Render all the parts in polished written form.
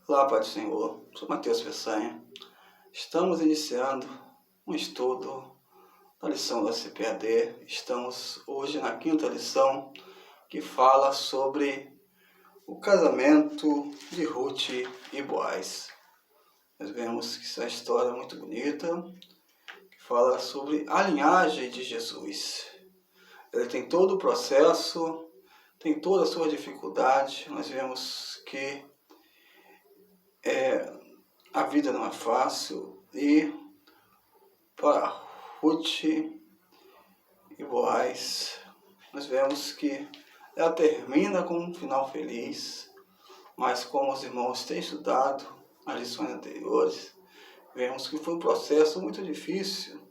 Olá, Pai do Senhor, sou Mateus Peçanha. Estamos iniciando um estudo da lição da CPAD. Estamos hoje na quinta lição, que fala sobre o casamento de Ruth e Boaz. Nós vemos que essa história é muito bonita, que fala sobre a linhagem de Jesus. Ele tem todo o processo, tem toda a sua dificuldade. Nós vemos que a vida não é fácil, e para Ruth e Boaz, nós vemos que ela termina com um final feliz, mas como os irmãos têm estudado as lições anteriores, vemos que foi um processo muito difícil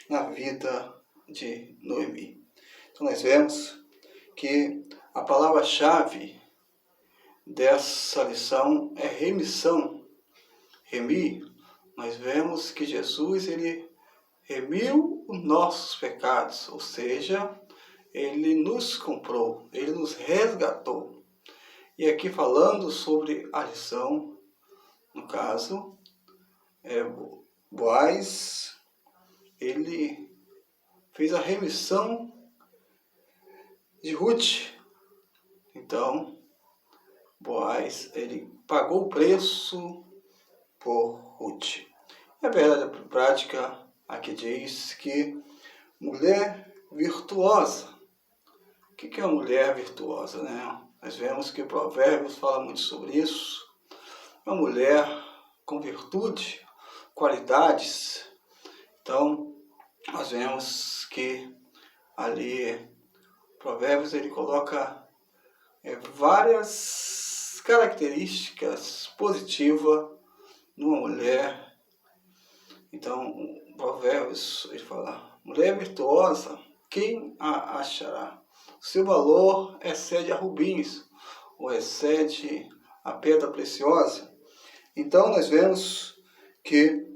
na vida de Noemi. Então nós vemos que a palavra-chave dessa lição é remissão. Remir, nós vemos que Jesus ele remiu os nossos pecados, ou seja, ele nos comprou, ele nos resgatou. E aqui falando sobre a lição, no caso, Boaz, ele fez a remissão de Ruth. Então, Boaz, ele pagou o preço por Ruth. É verdade prática, aqui diz que mulher virtuosa. O que é uma mulher virtuosa, né? Nós vemos que Provérbios fala muito sobre isso. Uma mulher com virtude, qualidades. Então, nós vemos que ali Provérbios ele coloca várias características positivas numa mulher. Então, Provérbios, ele fala, mulher virtuosa, quem a achará? Seu valor excede a rubins, ou excede a pedra preciosa. Então, nós vemos que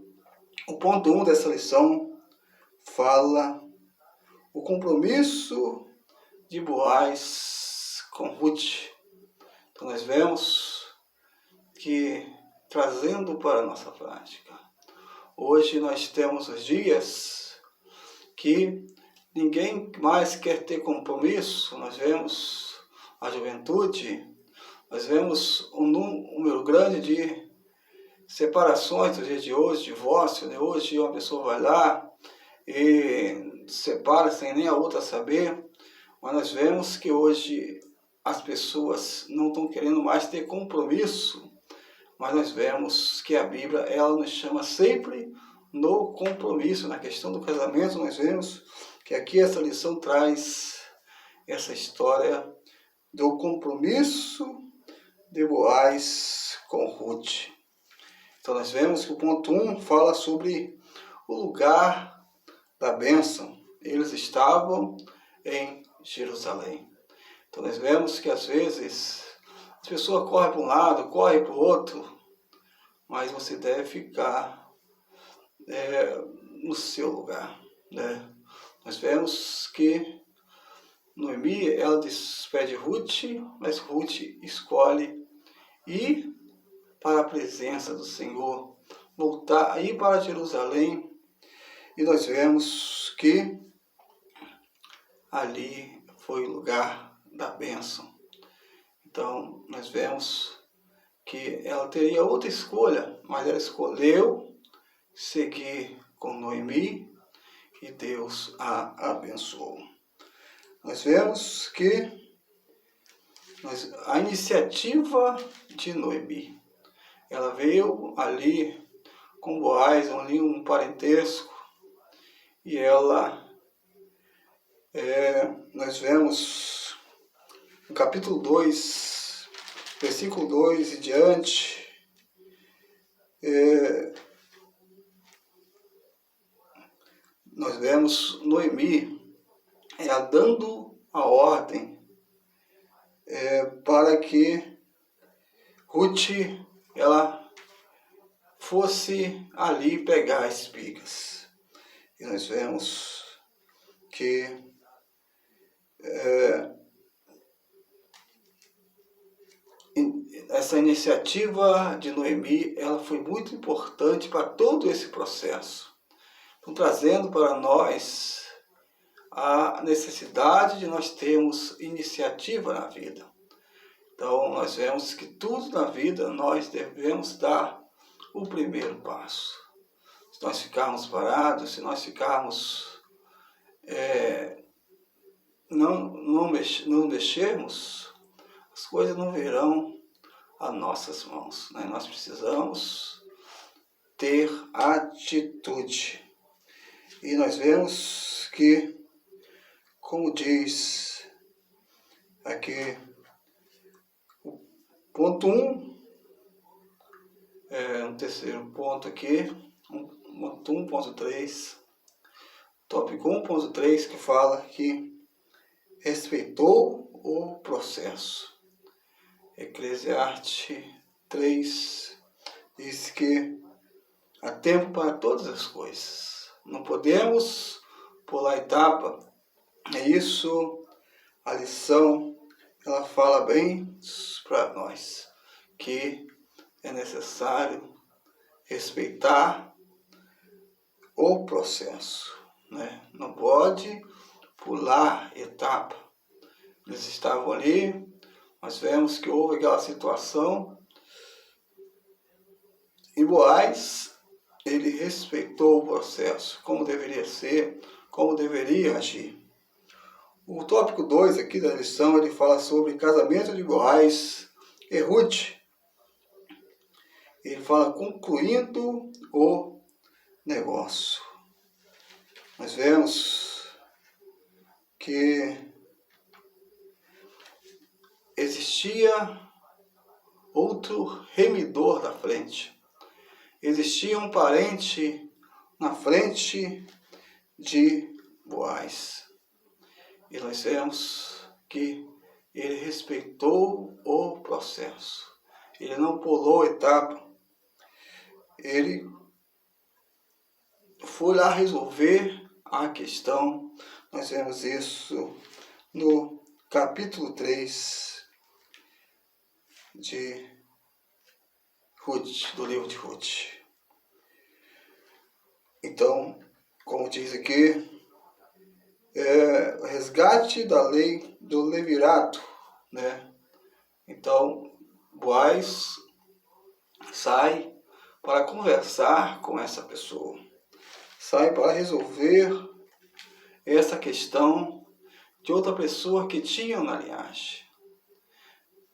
o ponto 1 dessa lição fala o compromisso de Boaz com Ruth. Então, nós vemos que, trazendo para a nossa prática, hoje nós temos os dias que ninguém mais quer ter compromisso. Nós vemos a juventude, nós vemos um número grande de separações do dia de hoje, divórcio, né? Hoje uma pessoa vai lá e separa sem nem a outra saber, mas nós vemos que hoje as pessoas não estão querendo mais ter compromisso. Mas nós vemos que a Bíblia ela nos chama sempre no compromisso. Na questão do casamento, nós vemos que aqui essa lição traz essa história do compromisso de Boaz com Ruth. Então nós vemos que o ponto 1 fala sobre o lugar da bênção. Eles estavam em Jerusalém. Então nós vemos que às vezes as pessoas correm para um lado, correm para o outro, mas você deve ficar no seu lugar, né? Nós vemos que Noemi, ela despede Ruth, mas Ruth escolhe ir para a presença do Senhor, voltar, ir para Jerusalém, e nós vemos que ali foi o lugar da bênção. Então, nós vemos que ela teria outra escolha, mas ela escolheu seguir com Noemi e Deus a abençoou. Nós vemos que a iniciativa de Noemi, ela veio ali com Boaz, ali um parentesco, e ela, nós vemos no capítulo 2, versículo 2 e diante, nós vemos Noemi dando a ordem para que Ruth ela fosse ali pegar espigas. E nós vemos que essa iniciativa de Noemi, ela foi muito importante para todo esse processo. Então, trazendo para nós a necessidade de nós termos iniciativa na vida. Então, nós vemos que tudo na vida nós devemos dar o primeiro passo. Se nós ficarmos parados, se nós ficarmos não mexermos, as coisas não virão a nossas mãos, né? Nós precisamos ter atitude. E nós vemos que, como diz aqui, o ponto 1, um terceiro ponto aqui, ponto 1.3, tópico 1.3, que fala que respeitou o processo. Eclesiastes 3 diz que há tempo para todas as coisas. Não podemos pular etapa. É isso, a lição, ela fala bem para nós, que é necessário respeitar o processo, né? Não pode pular etapa. Eles estavam ali, nós vemos que houve aquela situação, e Boaz, ele respeitou o processo, como deveria ser, como deveria agir. O tópico 2 aqui da lição, ele fala sobre casamento de Boaz e Ruth. Ele fala concluindo o negócio. Nós vemos que existia outro remidor na frente. Existia um parente na frente de Boaz. E nós vemos que ele respeitou o processo. Ele não pulou etapa. Ele foi lá resolver a questão. Nós vemos isso no capítulo 3 de Ruth, do livro de Ruth. Então, como diz aqui, o resgate da lei do levirato, né? Então, Boaz sai para conversar com essa pessoa, sai para resolver essa questão de outra pessoa que tinha na linhagem.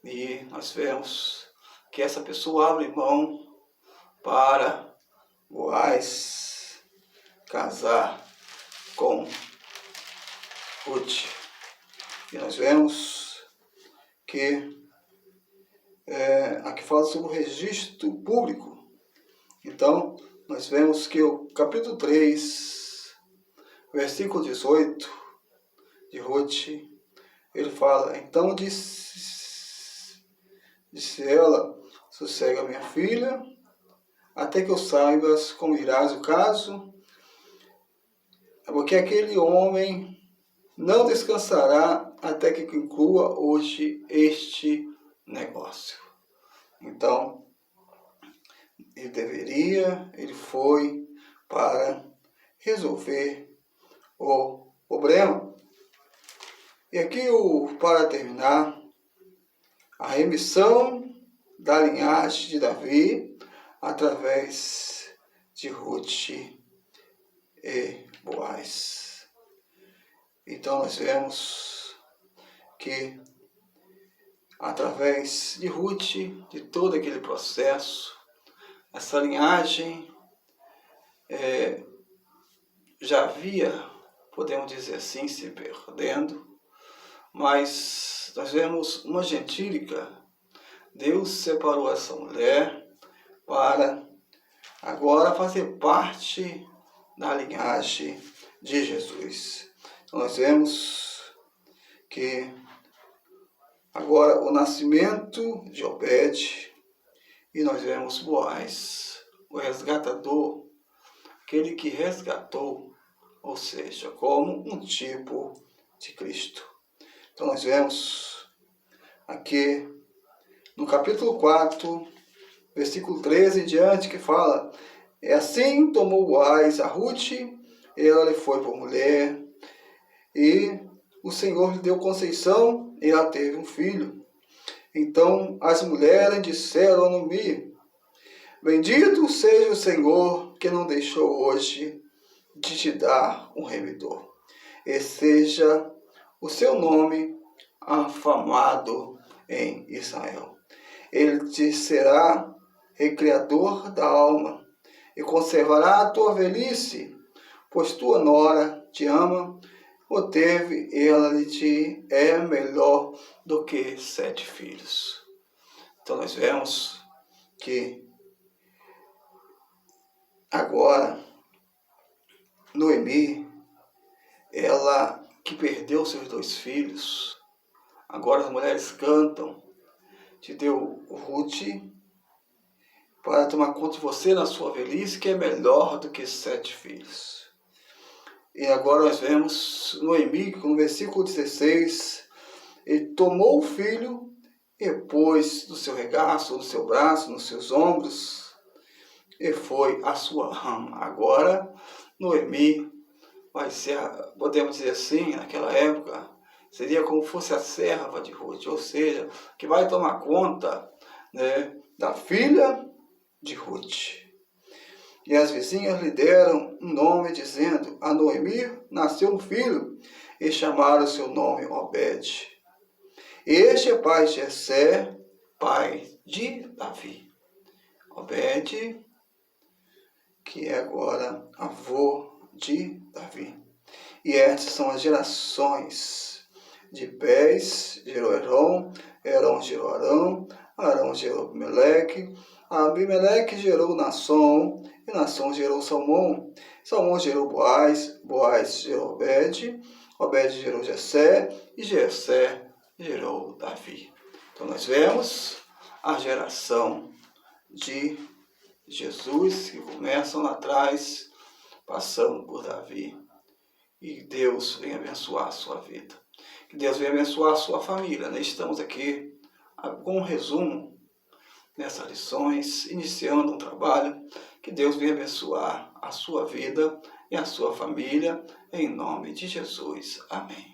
E nós vemos que essa pessoa abre mão para Boaz casar com Ruth. E nós vemos que aqui fala sobre o registro público. Então, nós vemos que o capítulo 3, versículo 18 de Ruth, ele fala: então disse ela, sossega minha filha, até que eu saibas como irás o caso, porque aquele homem não descansará até que conclua hoje este negócio. Então, ele foi para resolver o problema. E aqui, para terminar, a remissão da linhagem de Davi através de Ruth e Boaz. Então nós vemos que através de Ruth, de todo aquele processo, essa linhagem já havia, podemos dizer assim, se perdendo, mas nós vemos uma gentílica. Deus separou essa mulher para agora fazer parte da linhagem de Jesus. Então nós vemos que agora o nascimento de Obed, e nós vemos Boaz, o resgatador, aquele que resgatou, ou seja, como um tipo de Cristo. Então nós vemos aqui no capítulo 4, versículo 13 em diante, que fala: E assim tomou Boaz a Ruth, ela lhe foi por mulher, e o Senhor lhe deu conceição, e ela teve um filho. Então as mulheres disseram a Noemi: Bendito seja o Senhor, que não deixou hoje de te dar um remidor, e seja o seu nome afamado em Israel. Ele te será recriador da alma, e conservará a tua velhice, pois tua nora te ama, o teve, ela lhe te é melhor do que 7 filhos. Então nós vemos que agora Noemi, ela que perdeu seus 2 filhos, agora as mulheres cantam: te deu Ruth para tomar conta de você na sua velhice, que é melhor do que 7 filhos. E agora nós vemos Noemi, no versículo 16, ele tomou o filho e pôs no seu regaço, no seu braço, nos seus ombros, e foi a sua rama. Agora Noemi vai ser, podemos dizer assim, naquela época, seria como fosse a serva de Ruth, ou seja, que vai tomar conta, né, da filha de Ruth. E as vizinhas lhe deram um nome, dizendo: a Noemi nasceu um filho, e chamaram seu nome Obed. Este é pai de Jessé, pai de Davi. Obed, que é agora avô de Davi. E estas são as gerações de Pés, gerou Herom, Herom gerou Arão, Arão gerou Abimeleque, Abimeleque gerou Nasson, e Nasson gerou Salmão, Salmão gerou Boaz, Boaz gerou Obed, Obed gerou Jessé, e Jessé gerou Davi. Então nós vemos a geração de Jesus, que começam lá atrás, passando por Davi. E Deus venha abençoar a sua vida. Que Deus venha abençoar a sua família. Nós estamos aqui com um resumo nessas lições, iniciando um trabalho. Que Deus venha abençoar a sua vida e a sua família, em nome de Jesus. Amém.